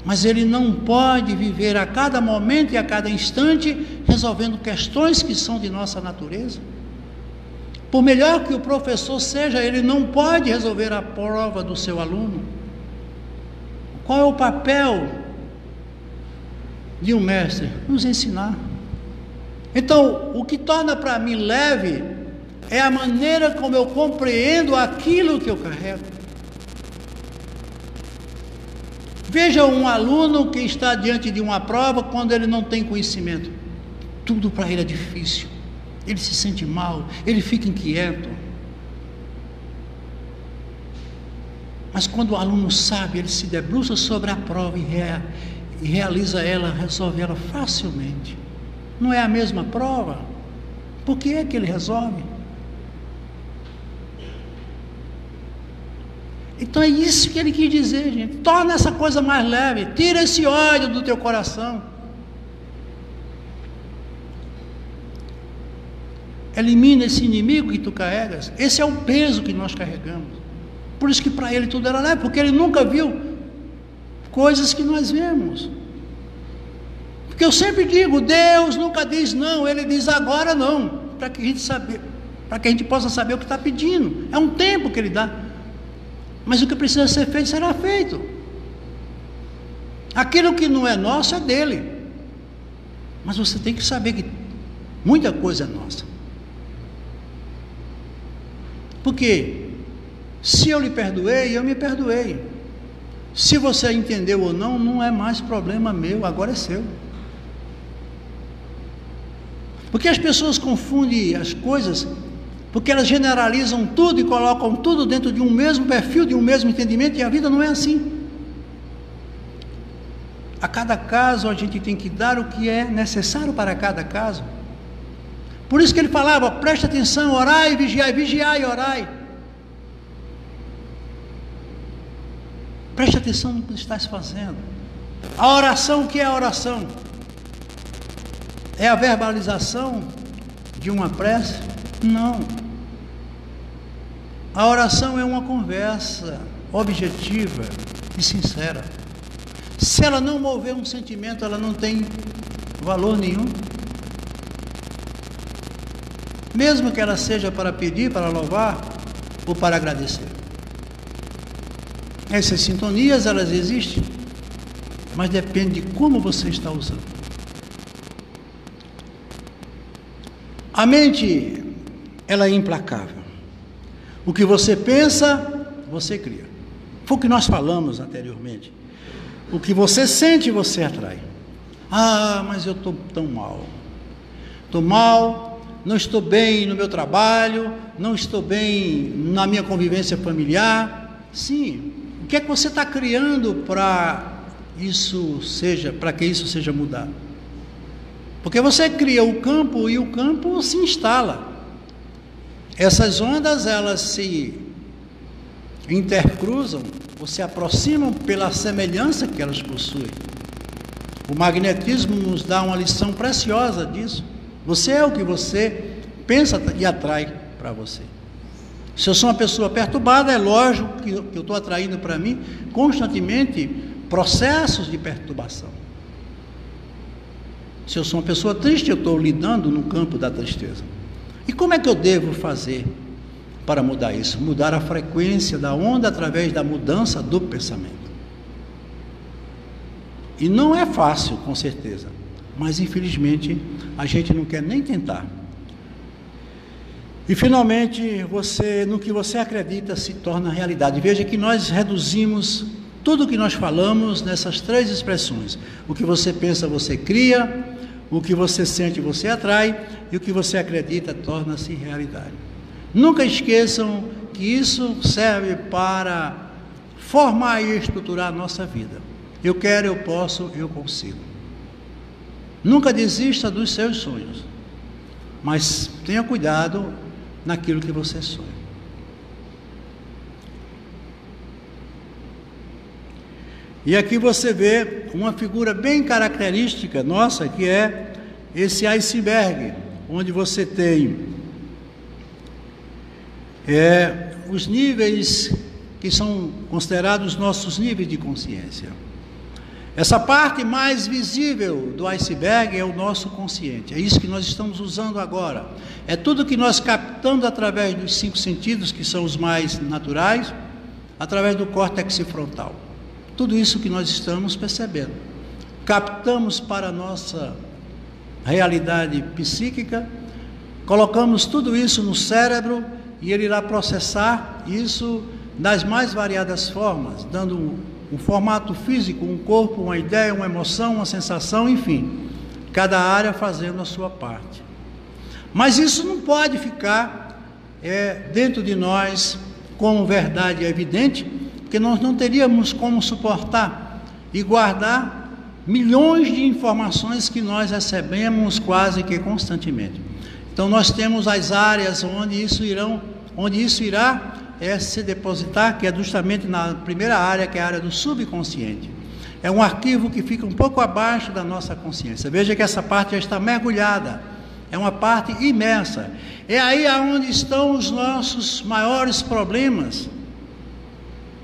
Mas Ele não pode viver a cada momento e a cada instante resolvendo questões que são de nossa natureza. Por melhor que o professor seja, ele não pode resolver a prova do seu aluno. Qual é o papel de um mestre? Nos ensinar. Então, o que torna para mim leve é a maneira como eu compreendo aquilo que eu carrego. Veja um aluno que está diante de uma prova quando ele não tem conhecimento. Tudo para ele é difícil. Ele se sente mal, ele fica inquieto. Mas quando o aluno sabe, ele se debruça sobre a prova e realiza ela, resolve ela facilmente. Não é a mesma prova? Por que é que ele resolve? Então é isso que ele quis dizer, gente. Torna essa coisa mais leve. Tira esse ódio do teu coração. Elimina esse inimigo que tu carregas. Esse é o peso que nós carregamos. Por isso que para ele tudo era leve, porque ele nunca viu coisas que nós vemos. Porque eu sempre digo, Deus nunca diz não, Ele diz agora não, para que a gente possa saber o que está pedindo. É um tempo que Ele dá. Mas o que precisa ser feito será feito. Aquilo que não é nosso é dele. Mas você tem que saber que muita coisa é nossa. Porque se eu lhe perdoei, eu me perdoei. Se você entendeu ou não, não é mais problema meu, agora é seu. Porque as pessoas confundem as coisas, porque elas generalizam tudo e colocam tudo dentro de um mesmo perfil, de um mesmo entendimento, e a vida não é assim. A cada caso a gente tem que dar o que é necessário para cada caso. Por isso que ele falava, preste atenção, orai e vigiai, vigiai e orai. Preste atenção no que estás fazendo. A oração, o que é a oração? É a verbalização de uma prece? Não. A oração é uma conversa objetiva e sincera. Se ela não mover um sentimento, ela não tem valor nenhum. Mesmo que ela seja para pedir, para louvar ou para agradecer. Essas sintonias, elas existem, mas depende de como você está usando. A mente, ela é implacável. O que você pensa, você cria. Foi o que nós falamos anteriormente. O que você sente, você atrai. Ah, mas eu estou tão mal. Estou mal, não estou bem no meu trabalho, não estou bem na minha convivência familiar. Sim, o que é que você está criando para que isso seja mudado? Porque você cria o campo e o campo se instala. Essas ondas, elas se intercruzam ou se aproximam pela semelhança que elas possuem. O magnetismo nos dá uma lição preciosa disso. Você é o que você pensa e atrai para você. Se eu sou uma pessoa perturbada, é lógico que eu estou atraindo para mim constantemente processos de perturbação. Se eu sou uma pessoa triste, eu estou lidando no campo da tristeza. E como é que eu devo fazer para mudar isso? Mudar a frequência da onda através da mudança do pensamento. E não é fácil, com certeza, mas infelizmente a gente não quer nem tentar. E finalmente, no que você acredita se torna realidade. Veja que nós reduzimos tudo o que nós falamos nessas 3 expressões. O que você pensa, você cria. O que você sente, você atrai. E o que você acredita, torna-se realidade. Nunca esqueçam que isso serve para formar e estruturar a nossa vida. Eu quero, eu posso, eu consigo. Nunca desista dos seus sonhos. Mas tenha cuidado naquilo que você sonha. E aqui você vê uma figura bem característica nossa, que é esse iceberg, onde você tem os níveis que são considerados nossos níveis de consciência. Essa parte mais visível do iceberg é o nosso consciente. É isso que nós estamos usando agora. É tudo que nós captamos através dos 5 sentidos, que são os mais naturais, através do córtex frontal. Tudo isso que nós estamos percebendo. Captamos para a nossa realidade psíquica, colocamos tudo isso no cérebro e ele irá processar isso das mais variadas formas, dando um formato físico, um corpo, uma ideia, uma emoção, uma sensação, enfim, cada área fazendo a sua parte. Mas isso não pode ficar dentro de nós como verdade evidente, porque nós não teríamos como suportar e guardar milhões de informações que nós recebemos quase que constantemente. Então nós temos as áreas onde isso irá se depositar, que é justamente na primeira área, que é a área do subconsciente. É um arquivo que fica um pouco abaixo da nossa consciência. Veja que essa parte já está mergulhada, é uma parte imersa. É aí aonde estão os nossos maiores problemas.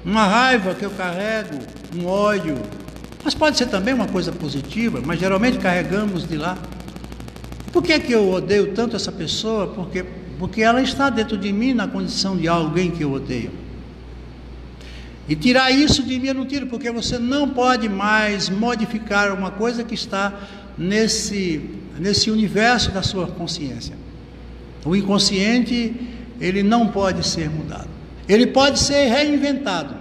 Uma raiva que eu carrego, um ódio, mas pode ser também uma coisa positiva, mas geralmente carregamos de lá. Por que eu odeio tanto essa pessoa? Porque ela está dentro de mim na condição de alguém que eu odeio. E tirar isso de mim eu não tiro, porque você não pode mais modificar uma coisa que está nesse universo da sua consciência. O inconsciente, ele não pode ser mudado. Ele pode ser reinventado.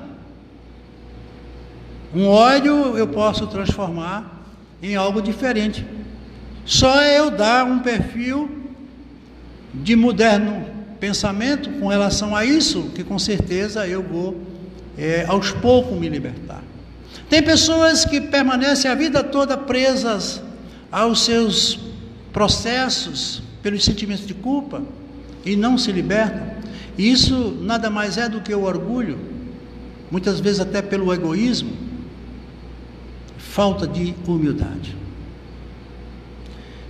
Um ódio eu posso transformar em algo diferente. Só eu dar um perfil de moderno pensamento com relação a isso, que com certeza eu vou aos poucos me libertar. Tem pessoas que permanecem a vida toda presas aos seus processos pelos sentimentos de culpa e não se libertam. E isso nada mais é do que o orgulho, muitas vezes até pelo egoísmo, falta de humildade.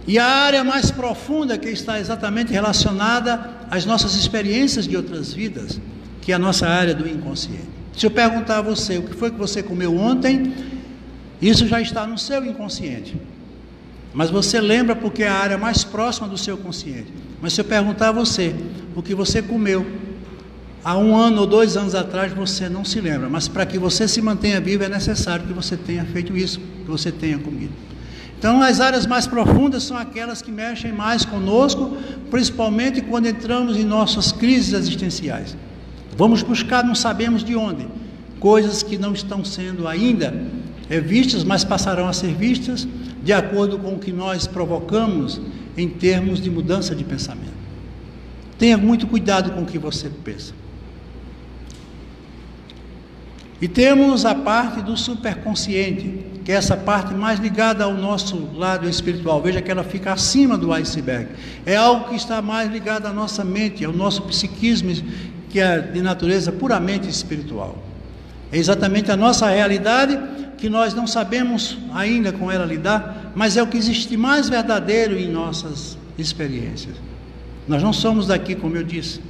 E a área mais profunda, que está exatamente relacionada às nossas experiências de outras vidas, que é a nossa área do inconsciente. Se eu perguntar a você o que foi que você comeu ontem, Isso já está no seu inconsciente. Mas você lembra porque é a área mais próxima do seu consciente. Mas se eu perguntar a você o que você comeu há 1 ano ou 2 anos atrás, você não se lembra. Mas para que você se mantenha vivo é necessário que você tenha feito isso, que você tenha comido. Então as áreas mais profundas são aquelas que mexem mais conosco, principalmente quando entramos em nossas crises existenciais. Vamos buscar, não sabemos de onde, coisas que não estão sendo ainda vistas, mas passarão a ser vistas de acordo com o que nós provocamos em termos de mudança de pensamento. Tenha muito cuidado com o que você pensa. E temos a parte do superconsciente, que é essa parte mais ligada ao nosso lado espiritual. Veja que ela fica acima do iceberg. É algo que está mais ligado à nossa mente, ao nosso psiquismo, que é de natureza puramente espiritual. É exatamente a nossa realidade que nós não sabemos ainda com ela lidar, mas é o que existe de mais verdadeiro em nossas experiências. Nós não somos daqui, como eu disse.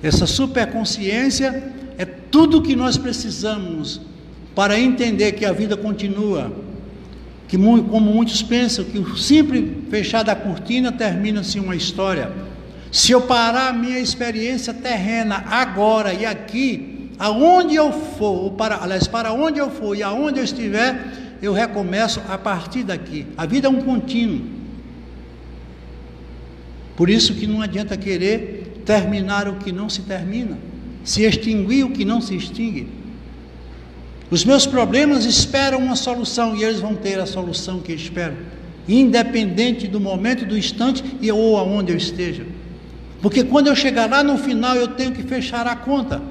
Essa superconsciência é tudo o que nós precisamos para entender que a vida continua, que como muitos pensam, que o simples fechar da cortina termina-se uma história. Se eu parar a minha experiência terrena agora e aqui, aonde eu for, para onde eu for e aonde eu estiver, eu recomeço a partir daqui. A vida é um contínuo. Por isso que não adianta querer terminar o que não se termina, se extinguir o que não se extingue. Os meus problemas esperam uma solução e eles vão ter a solução que esperam, independente do momento, do instante ou aonde eu esteja. Porque quando eu chegar lá no final, eu tenho que fechar a conta.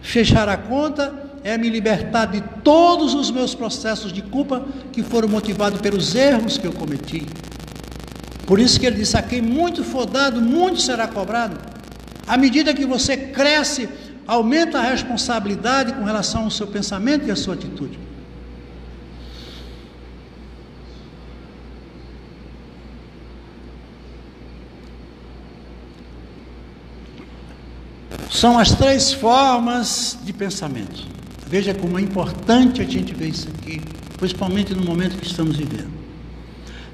Fechar a conta é me libertar de todos os meus processos de culpa que foram motivados pelos erros que eu cometi. Por isso que ele disse: a quem muito for dado, muito será cobrado. À medida que você cresce, aumenta a responsabilidade com relação ao seu pensamento e à sua atitude. São as 3 formas de pensamento. Veja como é importante a gente ver isso aqui, principalmente no momento que estamos vivendo.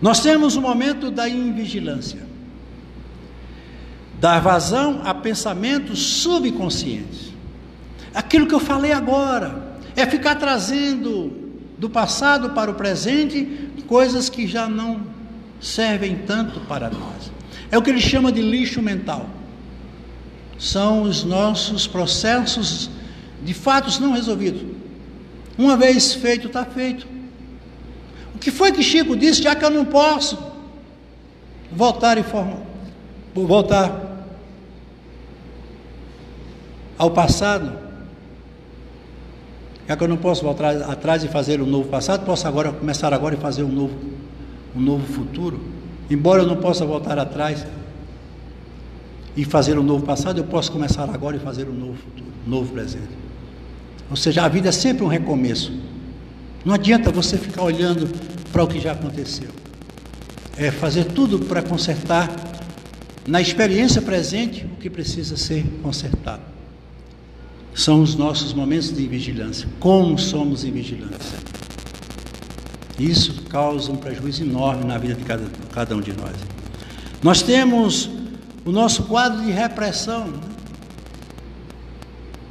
Nós temos o momento da invigilância, dar vazão a pensamentos subconscientes. Aquilo que eu falei agora, é ficar trazendo do passado para o presente coisas que já não servem tanto para nós. É o que ele chama de lixo mental. São os nossos processos de fatos não resolvidos. Uma vez feito, está feito. O que foi que Chico disse? Já que eu não posso voltar ao passado, já que eu não posso voltar atrás e fazer um novo passado, posso começar agora e fazer um novo futuro. Embora eu não possa voltar atrás e fazer um novo passado, eu posso começar agora e fazer um novo futuro, um novo presente. Ou seja, a vida é sempre um recomeço. Não adianta você ficar olhando para o que já aconteceu. É fazer tudo para consertar na experiência presente o que precisa ser consertado. São os nossos momentos de vigilância. Como somos em vigilância? Isso causa um prejuízo enorme na vida de cada um de nós. Nós temos o nosso quadro de repressão, né?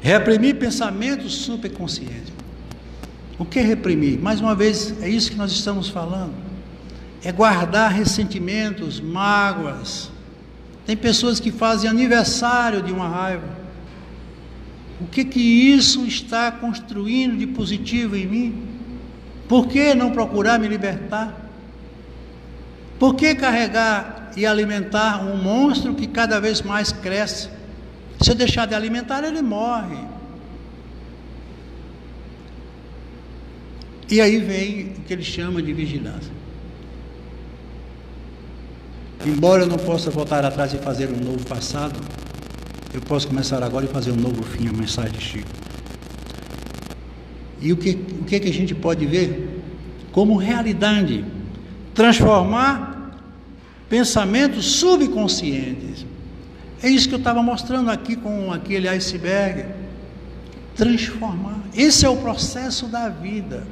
Reprimir pensamentos superconscientes. O que é reprimir? Mais uma vez, é isso que nós estamos falando. É guardar ressentimentos, mágoas. Tem pessoas que fazem aniversário de uma raiva. O que isso está construindo de positivo em mim? Por que não procurar me libertar? Por que carregar e alimentar um monstro que cada vez mais cresce? Se eu deixar de alimentar, ele morre. E aí vem o que ele chama de vigilância. Embora eu não possa voltar atrás e fazer um novo passado, eu posso começar agora e fazer um novo fim, a mensagem de Chico. E o que a gente pode ver como realidade? Transformar pensamentos subconscientes. É isso que eu estava mostrando aqui com aquele iceberg. Transformar. Esse é o processo da vida.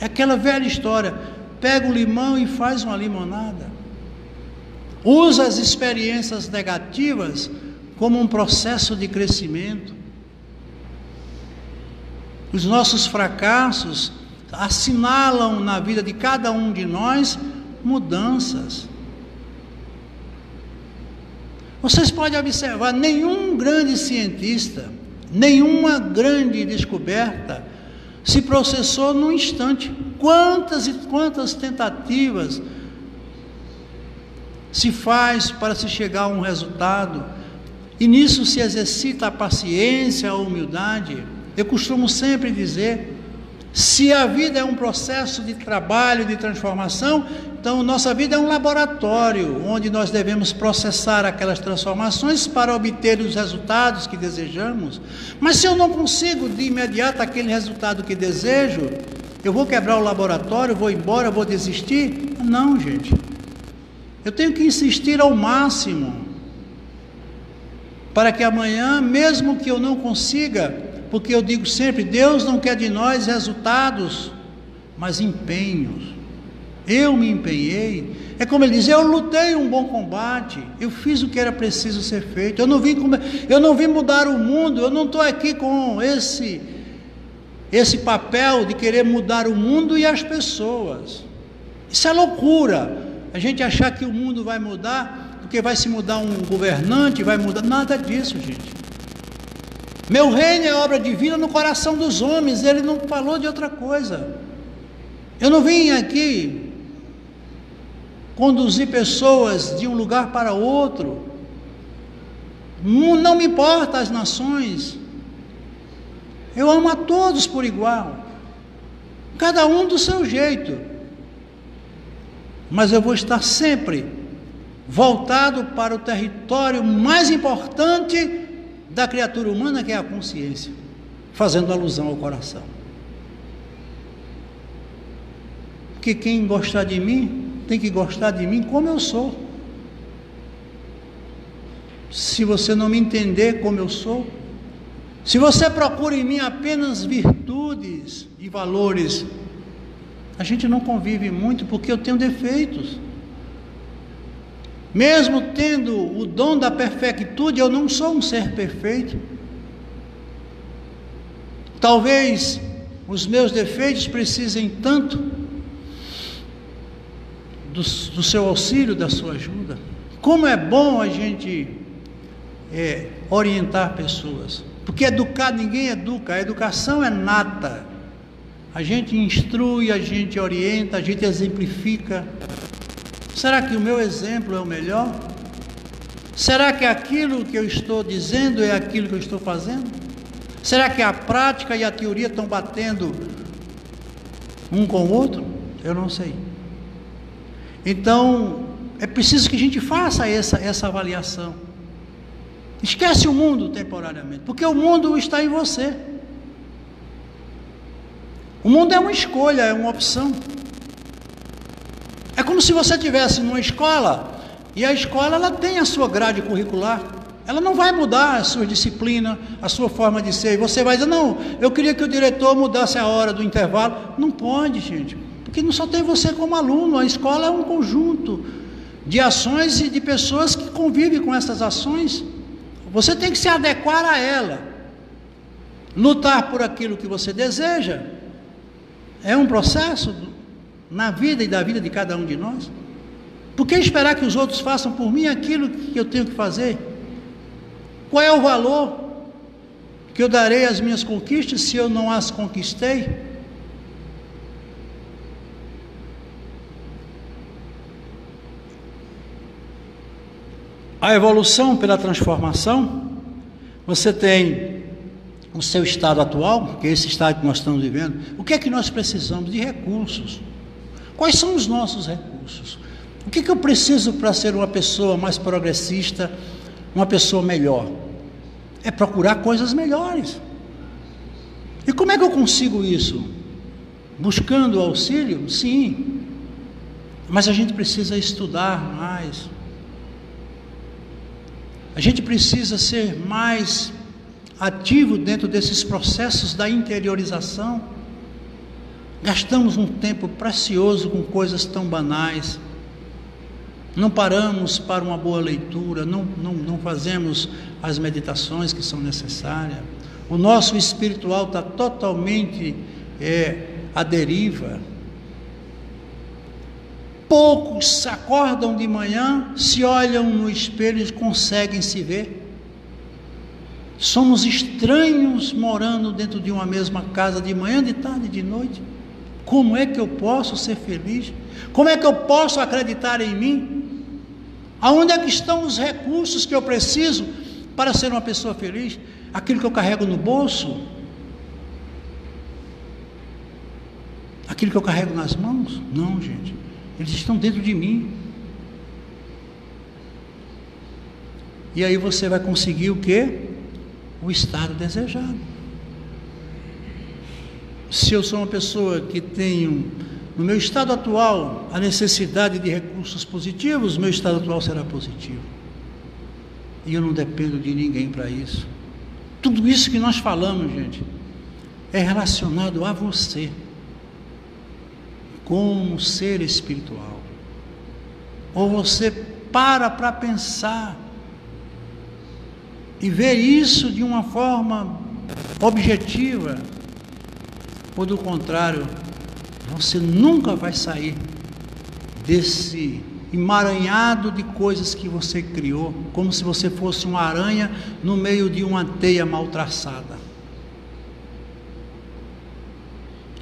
É aquela velha história: pega o limão e faz uma limonada. Usa as experiências negativas como um processo de crescimento. Os nossos fracassos assinalam na vida de cada um de nós mudanças. Vocês podem observar, nenhum grande cientista, nenhuma grande descoberta se processou num instante. Quantas e quantas tentativas se faz para se chegar a um resultado, e nisso se exercita a paciência, a humildade. Eu costumo sempre dizer, se a vida é um processo de trabalho, de transformação, então nossa vida é um laboratório, onde nós devemos processar aquelas transformações para obter os resultados que desejamos. Mas se eu não consigo de imediato aquele resultado que desejo, eu vou quebrar o laboratório, vou embora, vou desistir? Não, gente. Eu tenho que insistir ao máximo, para que amanhã, mesmo que eu não consiga, porque eu digo sempre, Deus não quer de nós resultados, mas empenhos. Eu me empenhei, é como ele diz, eu lutei um bom combate, eu fiz o que era preciso ser feito, eu não vim mudar o mundo, eu não estou aqui com esse papel de querer mudar o mundo e as pessoas. Isso é loucura, a gente achar que o mundo vai mudar, porque vai se mudar um governante, vai mudar, nada disso, gente. Meu reino é obra divina no coração dos homens, ele não falou de outra coisa. Eu não vim aqui conduzir pessoas de um lugar para outro, não me importa as nações, eu amo a todos por igual, cada um do seu jeito, mas eu vou estar sempre voltado para o território mais importante da criatura humana, que é a consciência, fazendo alusão ao coração. Porque quem gostar de mim, tem que gostar de mim como eu sou. Se você não me entender como eu sou, se você procura em mim apenas virtudes e valores, a gente não convive muito, porque eu tenho defeitos. Mesmo tendo o dom da perfeitude, eu não sou um ser perfeito. Talvez os meus defeitos precisem tanto do seu auxílio, da sua ajuda. Como é bom a gente orientar pessoas, porque educar, ninguém educa, a educação é nata. A gente instrui, a gente orienta, a gente exemplifica. Será que o meu exemplo é o melhor? Será que aquilo que eu estou dizendo é aquilo que eu estou fazendo? Será que a prática e a teoria estão batendo um com o outro? Eu não sei. Então, é preciso que a gente faça essa avaliação. Esquece o mundo temporariamente, porque o mundo está em você. O mundo é uma escolha, é uma opção. É como se você estivesse numa escola, e a escola ela tem a sua grade curricular, ela não vai mudar a sua disciplina, a sua forma de ser, e você vai dizer, não, eu queria que o diretor mudasse a hora do intervalo. Não pode, gente, porque não só tem você como aluno, a escola é um conjunto de ações e de pessoas que convivem com essas ações, você tem que se adequar a ela, lutar por aquilo que você deseja, é um processo na vida e da vida de cada um de nós. Por que esperar que os outros façam por mim aquilo que eu tenho que fazer? Qual é o valor que eu darei às minhas conquistas se eu não as conquistei? A evolução pela transformação, você tem o seu estado atual, que é esse estado que nós estamos vivendo. O que é que nós precisamos? De recursos. Quais são os nossos recursos? O que eu preciso para ser uma pessoa mais progressista, uma pessoa melhor? É procurar coisas melhores. E como é que eu consigo isso? Buscando auxílio? Sim. Mas a gente precisa estudar mais. A gente precisa ser mais ativo dentro desses processos da interiorização. Gastamos um tempo precioso com coisas tão banais. Não paramos para uma boa leitura, não fazemos as meditações que são necessárias. O nosso espiritual está totalmente à deriva. Poucos acordam de manhã, se olham no espelho e conseguem se ver. Somos estranhos morando dentro de uma mesma casa, de manhã, de tarde, de noite. Como é que eu posso ser feliz? Como é que eu posso acreditar em mim? Aonde é que estão os recursos que eu preciso para ser uma pessoa feliz? Aquilo que eu carrego no bolso? Aquilo que eu carrego nas mãos? Não, gente. Eles estão dentro de mim. E aí você vai conseguir o quê? O estado desejado. Se eu sou uma pessoa que tenho, no meu estado atual, a necessidade de recursos positivos, meu estado atual será positivo. E eu não dependo de ninguém para isso. Tudo isso que nós falamos, gente, é relacionado a você, como ser espiritual. Ou você para pensar e ver isso de uma forma objetiva, ou do contrário, você nunca vai sair desse emaranhado de coisas que você criou, como se você fosse uma aranha no meio de uma teia mal traçada.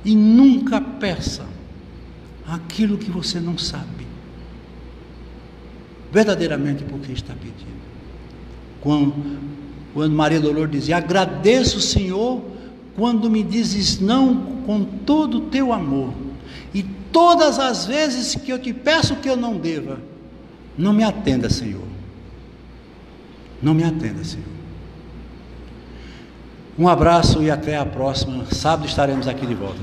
E nunca peça aquilo que você não sabe verdadeiramente porque está pedindo. Quando Maria Dolores dizia: agradeço, Senhor, quando me dizes não com todo o teu amor, e todas as vezes que eu te peço que eu não deva, não me atenda, Senhor. Não me atenda, Senhor. Um abraço e até a próxima. Sábado estaremos aqui de volta.